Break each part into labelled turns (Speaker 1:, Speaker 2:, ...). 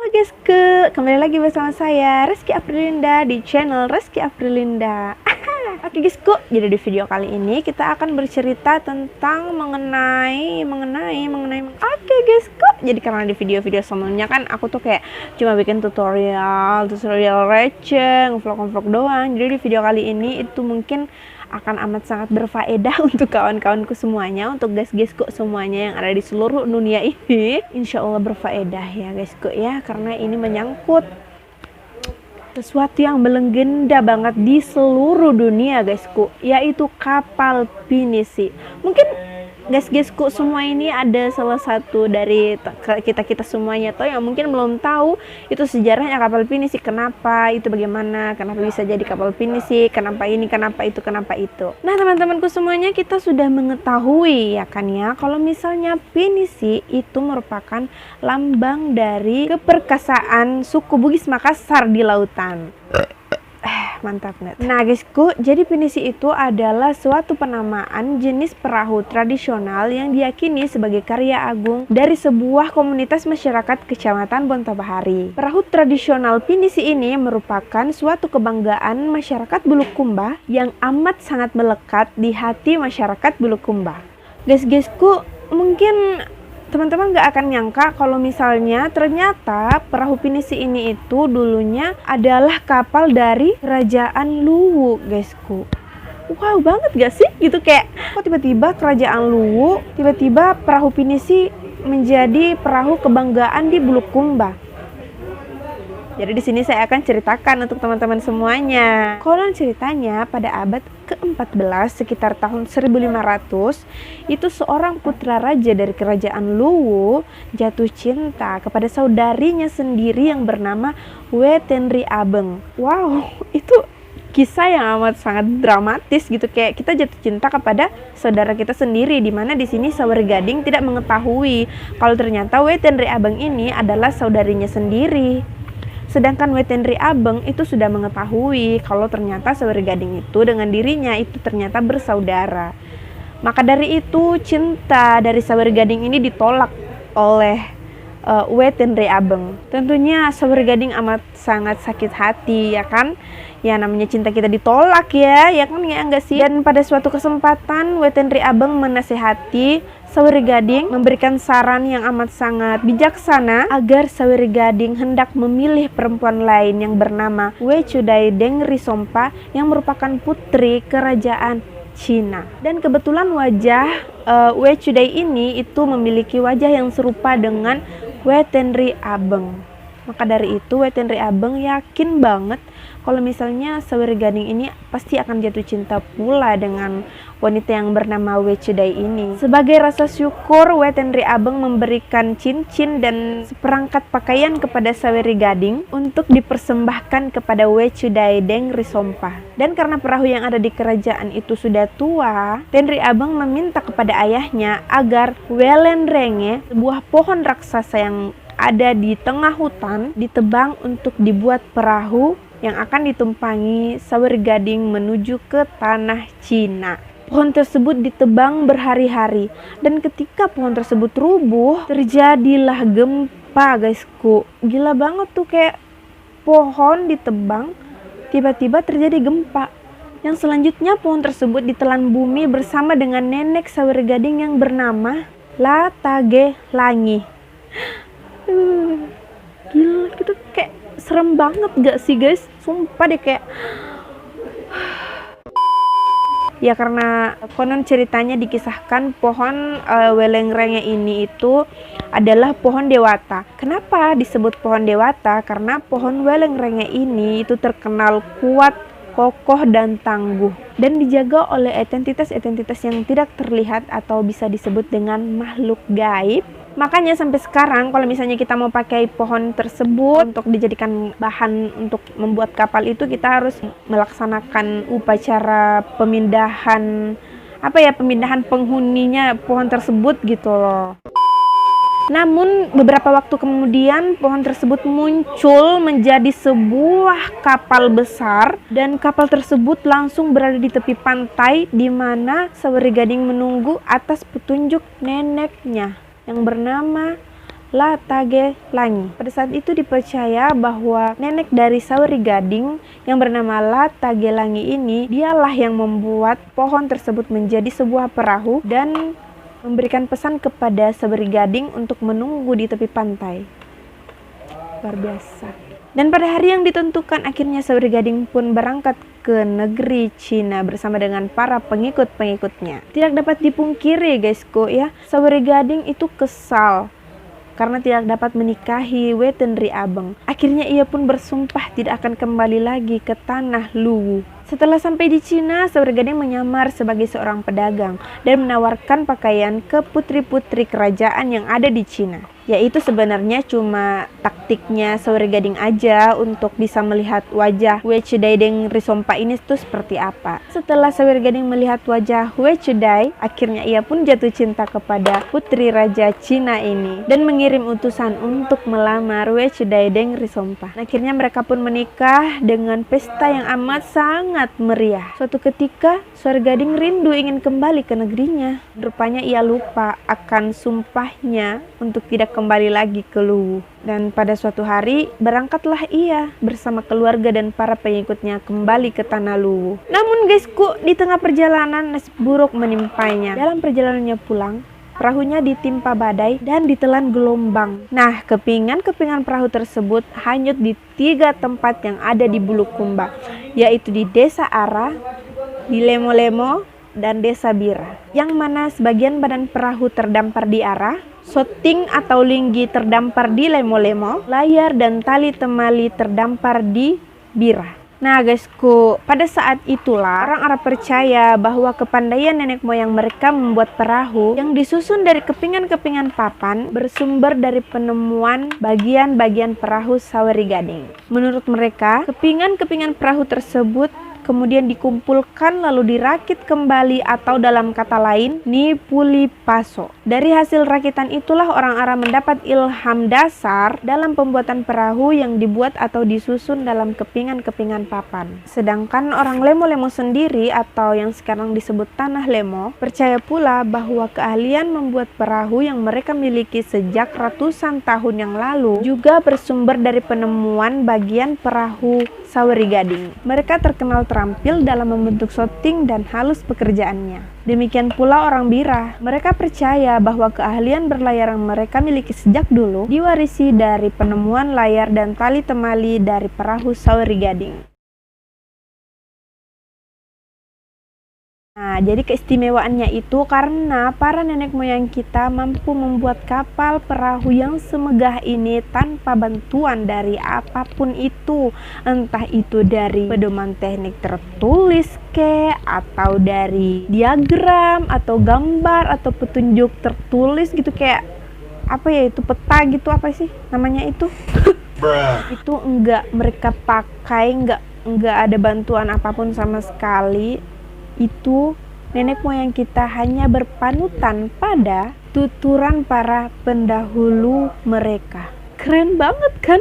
Speaker 1: Halo guys, kembali lagi bersama saya Reski Afrilinda di channel Reski Afrilinda. Oke guys, jadi di video kali ini kita akan bercerita tentang mengenai. Oke guys, jadi karena di video-video sebelumnya kan aku tuh kayak cuma bikin tutorial receh, vlog doang. Jadi di video kali ini itu mungkin akan amat sangat berfaedah untuk kawan-kawanku semuanya, untuk guys-guysku semuanya yang ada di seluruh dunia ini. Insya Allah berfaedah ya guysku ya, karena ini menyangkut sesuatu yang melegenda banget di seluruh dunia guysku, yaitu kapal pinisi. Mungkin guys-guysku semua ini ada salah satu dari kita semuanya tuh yang mungkin belum tahu itu sejarahnya kapal pinisi, kenapa itu, bagaimana, kenapa bisa jadi kapal pinisi, kenapa ini, kenapa itu. Nah teman-temanku semuanya, kita sudah mengetahui ya kan ya, kalau misalnya pinisi itu merupakan lambang dari keperkasaan suku Bugis Makassar di lautan. Mantap net. Nah guysku, jadi pinisi itu adalah suatu penamaan jenis perahu tradisional yang diyakini sebagai karya agung dari sebuah komunitas masyarakat Kecamatan Bontobahari. Perahu tradisional pinisi ini merupakan suatu kebanggaan masyarakat Bulukumba yang amat sangat melekat di hati masyarakat Bulukumba. Guys-guysku, mungkin teman-teman gak akan nyangka kalau misalnya ternyata perahu pinisi ini itu dulunya adalah kapal dari kerajaan Luwu guysku. Wow banget gak sih gitu, kayak kok tiba-tiba kerajaan Luwu, tiba-tiba perahu pinisi menjadi perahu kebanggaan di Bulukumba. Jadi di sini saya akan ceritakan untuk teman-teman semuanya. Konon ceritanya pada abad ke-14 sekitar tahun 1500 itu seorang putra raja dari kerajaan Luwu jatuh cinta kepada saudarinya sendiri yang bernama Wetenri Abeng. Wow, itu kisah yang amat sangat dramatis gitu, kayak kita jatuh cinta kepada saudara kita sendiri, di mana di sini Sawer Gading tidak mengetahui kalau ternyata Wetenri Abeng ini adalah saudarinya sendiri. Sedangkan Wetenri Abeng itu sudah mengetahui kalau ternyata Sawer Gading itu dengan dirinya itu ternyata bersaudara. Maka dari itu cinta dari Sawer Gading ini ditolak oleh Wetenri Abeng. Tentunya Sawer Gading amat sangat sakit hati ya kan. Ya namanya cinta kita ditolak ya kan ya enggak sih. Dan pada suatu kesempatan Wetenri Abeng menasihati Sawer Gading, memberikan saran yang amat sangat bijaksana agar Sawer Gading hendak memilih perempuan lain yang bernama Wechudai Dengri Sompa yang merupakan putri kerajaan Cina. Dan kebetulan wajah Wechudai ini itu memiliki wajah yang serupa dengan Wetenri Abeng. Maka dari itu Wetenri Abeng yakin banget kalau misalnya Sawer Gading ini pasti akan jatuh cinta pula dengan wanita yang bernama Wechudai ini. Sebagai rasa syukur, Wetenri Abeng memberikan cincin dan seperangkat pakaian kepada Sawer Gading untuk dipersembahkan kepada Wechudai Dengri Sompa. Dan karena perahu yang ada di kerajaan itu sudah tua, Wetenri Abeng meminta kepada ayahnya agar Welenrenge, sebuah pohon raksasa yang ada di tengah hutan, ditebang untuk dibuat perahu yang akan ditumpangi Sawer Gading menuju ke tanah Cina. Pohon tersebut ditebang berhari-hari, dan ketika pohon tersebut rubuh, terjadilah gempa guysku. Gila banget tuh, kayak pohon ditebang, tiba-tiba terjadi gempa. Yang selanjutnya pohon tersebut ditelan bumi bersama dengan nenek Sawer Gading yang bernama Latage Langi. Gila gitu, kayak serem banget gak sih guys, sumpah deh kayak ya karena konon ceritanya dikisahkan pohon Welengrenge ini itu adalah pohon dewata. Kenapa disebut pohon dewata? Karena pohon Welengrenge ini itu terkenal kuat, kokoh dan tangguh, dan dijaga oleh entitas-entitas yang tidak terlihat atau bisa disebut dengan makhluk gaib. Makanya sampai sekarang kalau misalnya kita mau pakai pohon tersebut untuk dijadikan bahan untuk membuat kapal itu, kita harus melaksanakan upacara pemindahan pemindahan penghuninya pohon tersebut gitu loh. Namun beberapa waktu kemudian pohon tersebut muncul menjadi sebuah kapal besar, dan kapal tersebut langsung berada di tepi pantai di mana Sawer Gading menunggu atas petunjuk neneknya yang bernama Latagelangi. Pada saat itu dipercaya bahwa nenek dari Sauri Gading yang bernama Latagelangi ini, dialah yang membuat pohon tersebut menjadi sebuah perahu dan memberikan pesan kepada Sauri Gading untuk menunggu di tepi pantai. Luar biasa. Dan pada hari yang ditentukan, akhirnya Sauri Gading pun berangkat ke negeri Cina bersama dengan para pengikut-pengikutnya. Tidak dapat dipungkiri guysku ya, Sauri Gading itu kesal karena tidak dapat menikahi Wetenri Abeng. Akhirnya ia pun bersumpah tidak akan kembali lagi ke tanah Luwu. Setelah sampai di Cina, Sauri Gading menyamar sebagai seorang pedagang dan menawarkan pakaian ke putri-putri kerajaan yang ada di Cina. Yaitu sebenarnya cuma taktiknya Sauri Gading aja untuk bisa melihat wajah Wechudaideng Risompa ini tuh seperti apa. Setelah Sauri Gading melihat wajah Wechudai, akhirnya ia pun jatuh cinta kepada putri raja Cina ini dan mengirim utusan untuk melamar Wechudaideng Risompa. Akhirnya mereka pun menikah dengan pesta yang amat sangat meriah. Suatu ketika Sauri Gading rindu ingin kembali ke negerinya. Rupanya ia lupa akan sumpahnya untuk tidak kembali lagi ke Luwu. Dan pada suatu hari berangkatlah ia bersama keluarga dan para pengikutnya kembali ke tanah Luwu. Namun guysku, di tengah perjalanan nasib buruk menimpanya. Dalam perjalanannya pulang, perahunya ditimpa badai dan ditelan gelombang. Nah, kepingan-kepingan perahu tersebut hanyut di 3 tempat yang ada di Bulukumba, yaitu di Desa Ara, di Lemo-Lemo, dan Desa Bira. Yang mana sebagian badan perahu terdampar di Ara, soting atau linggi terdampar di Lemo-Lemo, layar dan tali temali terdampar di Bira. Nah guysku, pada saat itulah orang Arab percaya bahwa kepandaian nenek moyang mereka membuat perahu yang disusun dari kepingan-kepingan papan bersumber dari penemuan bagian-bagian perahu Sauri Gading. Menurut mereka, kepingan-kepingan perahu tersebut kemudian dikumpulkan lalu dirakit kembali atau dalam kata lain nipulipaso. Dari hasil rakitan itulah orang Arab mendapat ilham dasar dalam pembuatan perahu yang dibuat atau disusun dalam kepingan-kepingan papan. Sedangkan orang Lemo-Lemo sendiri atau yang sekarang disebut Tanah Lemo percaya pula bahwa keahlian membuat perahu yang mereka miliki sejak ratusan tahun yang lalu juga bersumber dari penemuan bagian perahu Sauri Gading. Mereka terkenal terampil dalam membentuk soting dan halus pekerjaannya. Demikian pula orang Bira. Mereka percaya bahwa keahlian berlayar yang mereka miliki sejak dulu diwarisi dari penemuan layar dan tali temali dari perahu Sauri Gading. Nah, jadi keistimewaannya itu karena para nenek moyang kita mampu membuat kapal perahu yang semegah ini tanpa bantuan dari apapun itu. Entah itu dari pedoman teknik tertulis atau dari diagram atau gambar atau petunjuk tertulis gitu, kayak apa ya itu, peta gitu, apa sih namanya itu? Itu enggak mereka pakai, enggak ada bantuan apapun sama sekali. Itu nenek moyang kita hanya berpanutan pada tuturan para pendahulu mereka. Keren banget kan?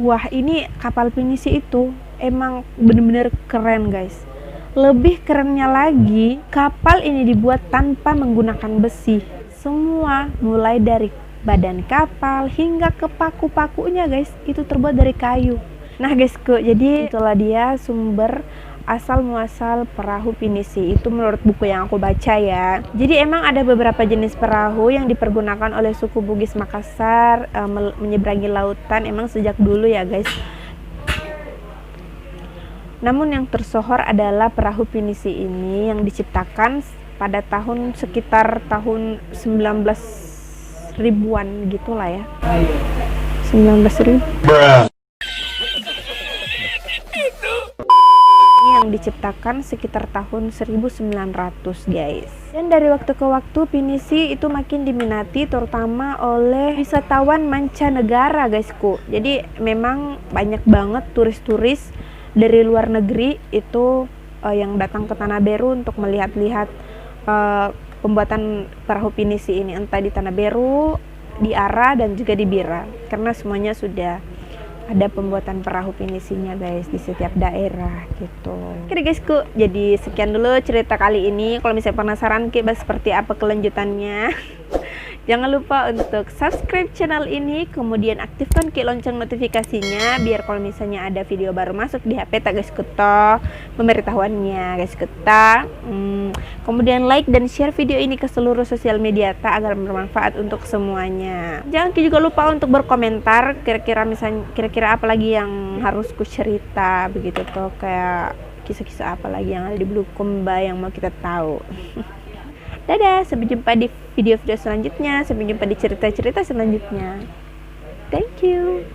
Speaker 1: Wah, ini kapal pinisi itu emang bener-bener keren guys. Lebih kerennya lagi, kapal ini dibuat tanpa menggunakan besi. Semua mulai dari badan kapal hingga ke paku-pakunya guys, itu terbuat dari kayu. Nah guysku, jadi itulah dia sumber asal muasal perahu pinisi itu menurut buku yang aku baca ya. Jadi emang ada beberapa jenis perahu yang dipergunakan oleh suku Bugis Makassar menyeberangi lautan emang sejak dulu ya guys. Namun yang tersohor adalah perahu pinisi ini yang diciptakan pada sekitar tahun 19 ribuan gitulah ya. 19.000. Yang diciptakan sekitar tahun 1900 guys. Dan dari waktu ke waktu pinisi itu makin diminati terutama oleh wisatawan mancanegara guysku. Jadi memang banyak banget turis-turis dari luar negeri itu yang datang ke Tanah Beru untuk melihat-lihat pembuatan perahu pinisi ini, entah di Tanah Beru, di Ara dan juga di Bira, karena semuanya sudah ada pembuatan perahu pinisinya guys di setiap daerah gitu. Oke deh guysku, jadi sekian dulu cerita kali ini. Kalau misalnya penasaran seperti apa kelanjutannya, jangan lupa untuk subscribe channel ini, kemudian aktifkan lonceng notifikasinya biar kalau misalnya ada video baru masuk di HP tak guys kuto pemberitahuannya guys kuta. Kemudian like dan share video ini ke seluruh sosial media tak agar bermanfaat untuk semuanya. Jangan juga lupa untuk berkomentar kira-kira apa lagi yang harus ku cerita begitu tuh, kayak kisah-kisah apa lagi yang ada di Bulukumba yang mau kita tahu. Dadah, sampai jumpa di video-video selanjutnya, sampai jumpa di cerita-cerita selanjutnya. Thank you.